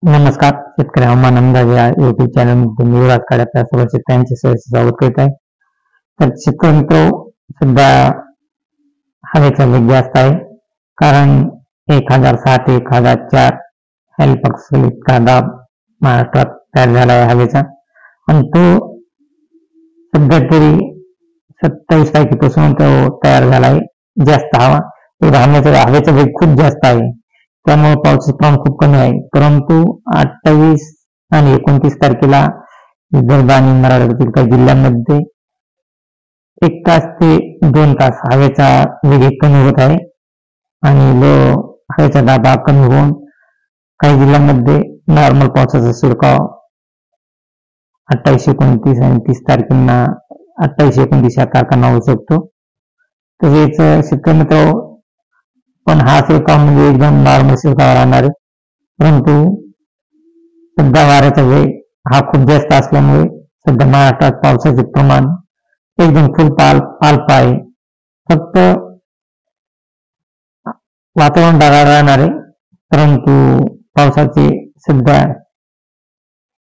नमस्कार. शेतकरी हवामान अंदाज या युट्यूब चॅनल मध्ये मी युवराज काळे आपल्या सर्व शेतकऱ्यांचे सहर्ष स्वागत करीत आहे. तर शेतकरी मित्र, सध्या हवेचा वेग जास्त आहे, कारण 1006 ते 1004 हेक्टोपॅस्कल इतका दाब महाराष्ट्रात तयार झाला आहे हवेचा. आणि तो सध्या तरी 27 तारखेपासून तो तयार झाला आहे. जास्त हवेचा वेग खूप जास्त आहे, त्यामुळे पावसाचे प्रमाण खूप कमी आहे. परंतु 28 आणि 29 तारखेला विदर्भ आणि मराठवाड्यातील काही जिल्ह्यांमध्ये 1 तास ते 2 तास हवेचा वेग कमी होत आहे आणि हवेचा दाब कमी होऊन काही जिल्ह्यांमध्ये नॉर्मल पावसाचा शिरकाव 28, 29 आणि 30 तारखेला 28, 29 या तारखांना होऊ शकतो. तसेच शेतकरी मित्र, पण हा शिरकाव म्हणजे एकदम नॉर्मल शिरकाव राहणार आहे. परंतु सध्या वाऱ्याचा वेग हा खूप जास्त असल्यामुळे सध्या महाराष्ट्रात पावसाचे प्रमाण एकदम फुल अल्प आहे. फक्त वातावरण ढगाळ राहणार आहे, परंतु पावसाचे सध्या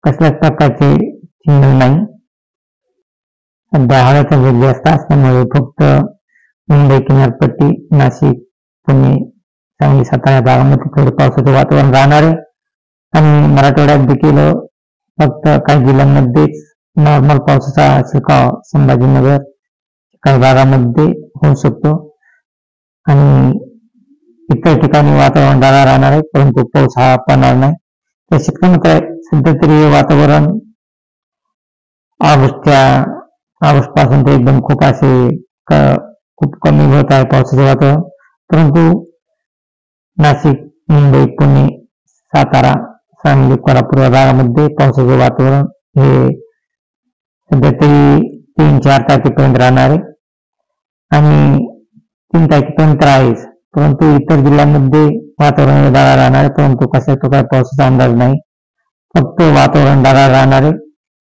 कसल्याच प्रकारचे चिन्ह नाही. सध्या हवेचा वेग जास्त असल्यामुळे फक्त मुंबई किनारपट्टी, नाशिक, पुणे, सांगली, सातारा भागामध्ये थोडे पावसाचे वातावरण राहणार आहे. आणि मराठवाड्यात देखील फक्त काही जिल्ह्यांमध्येच नॉर्मल पावसाचा शिरकाव संभाजीनगर काही भागामध्ये होऊ शकतो आणि इतर ठिकाणी वातावरण ढगाळ राहणार आहे, परंतु पाऊस हा पडणार नाही. तर शेतकऱ्यांना सध्या तरी वातावरण ऑगस्ट पासून ते एकदम खूप कमी होत आहे पावसाचे वातावरण. परंतु नाशिक, मुंबई, पुणे, सातारा, सांगली, कोल्हापूर या भागामध्ये पावसाचे वातावरण हे सध्या तरी 3-4 तारखेपर्यंत राहणार आहे आणि 3 तारखेपर्यंत आहेच. परंतु इतर जिल्ह्यांमध्ये वातावरण ढगाळ राहणार आहे, परंतु कशा प्रकारे पावसाचा अंदाज नाही. फक्त वातावरण ढगाळ राहणार आहे,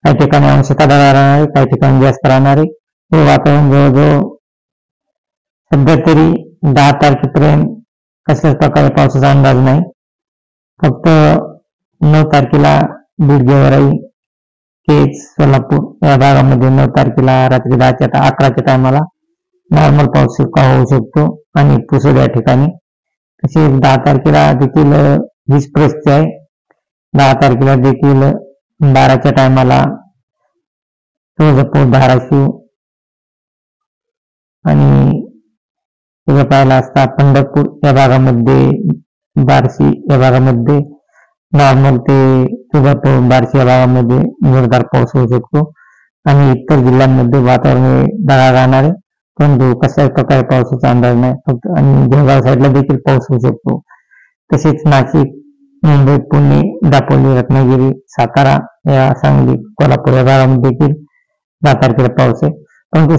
काही ठिकाणी अंशतः ढगाळ राहणार आहे, काही ठिकाणी जास्त राहणार आहे. हे वातावरण जवळजवळ सध्या तरी 10 तारखेपर्यंत कसल्याच प्रकारे पावसाचा अंदाज नाही. फक्त 9 तारखेला बीड, गेवराई, केज, सोलापूर या भागामध्ये 9 तारखेला रात्री 11च्या टायमाला नॉर्मल पाऊस होऊ शकतो आणि पुसद या ठिकाणी. तसेच 10 तारखेला देखील हीच परिस्थिती आहे. 10 तारखेला देखील 12च्या टायमाला तुळजापूर, धाराशिव आणि पाहायला असता पंढरपूर या भागामध्ये, बार्शी या भागामध्ये नॉर्मल ते तुळजापूर, बार्शी या भागामध्ये जोरदार पाऊस होऊ शकतो आणि इतर जिल्ह्यांमध्ये वातावरण ढगाळ राहणार आहे, परंतु कशाच प्रकारे पावसाचा अंदाज नाही. फक्त आणि जळगाव साईडला देखील पाऊस होऊ शकतो. तसेच नाशिक, मुंबई, पुणे, दापोली, रत्नागिरी, सातारा या सांगली, कोल्हापूर या भागामध्ये देखील 10 तारखेला पाऊस आहे. परंतु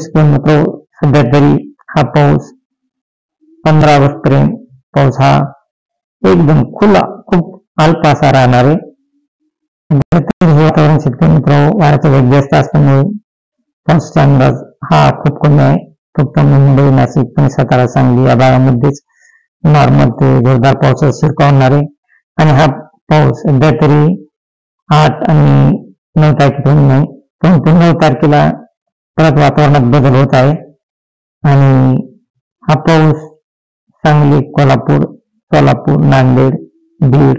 सध्या तरी हा पाऊस 15 ऑगस्ट पर्यंत पाऊस हा एकदम खुला, खूप अल्प असा राहणार आहे. वातावरण शेतकरी मित्र, वाऱ्याचा वेग जास्त असल्यामुळे पावसाचा अंदाज हा खूप कमी आहे. फक्त मुंबई, नाशिक, पुणे, सातारा, सांगली या भागामध्येच नॉर्मल ते जोरदार पावसाचा शिरकाव होणार आहे. आणि हा पाऊस सध्या तरी 8 आणि 9 तारखेपर्यंत नाही, परंतु 9 तारखेला परत वातावरणात बदल होत आहे आणि हा पाऊस सांगली, कोल्हापूर, सोलापूर, नांदेड, बीड,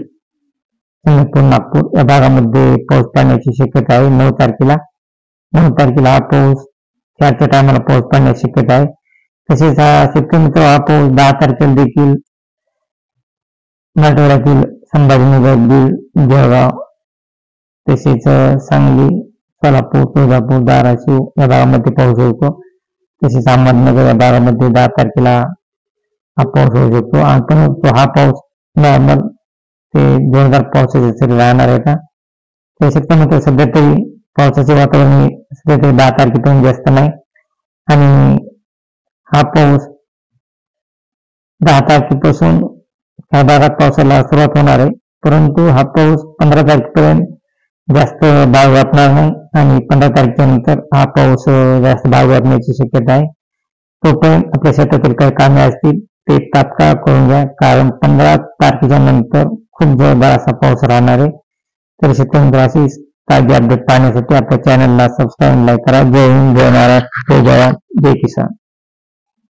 चंद्रपूर, नागपूर या भागामध्ये पाऊस पडण्याची शक्यता आहे. 9 तारखेला हा पाऊस 4च्या टायमाला पाऊस पडण्याची शक्यता आहे. तसेच शेतकरी मित्र, हा पाऊस 10 तारखेला देखील मराठवाड्यातील संभाजीनगर, बीड, जळगाव, तसेच सांगली, सोलापूर, तुळजापूर, धाराशिव या भागामध्ये पाऊस होतो. तसेच अहमदनगर या भागामध्ये 10 तारखेला हा पाऊस होऊ शकतो. पण हा पाऊस नॉर्मल ते जोरदार पावसाचे तरी राहणार आहे का? ते शेतकऱ्यांना सध्या तरी पावसाचे वातावरण सध्या तरी 10 तारखेपर्यंत जास्त नाही आणि हा पाऊस 10 तारखेपासून काही भागात पावसाला सुरुवात होणार आहे, परंतु हा पाऊस 15 तारखेपर्यंत जास्त भाग वाटणार नाही आणि 15 तारखेच्या नंतर हा पाऊस जास्त भाग वाटण्याची शक्यता आहे. तोपर्यंत आपल्या शेतातील काही कामे असतील ते तात्काळ करून घ्या, कारण 15 तारखेच्या नंतर खूप जोरदार असा पाऊस राहणार आहे. तर शेतकरी मित्र अशी ताजी अपडेट पाहण्यासाठी आपल्या चॅनलला सबस्क्राईब लाईक करा. जय हिंद, जय महाराष्ट्र, जय जवान, जय किसान.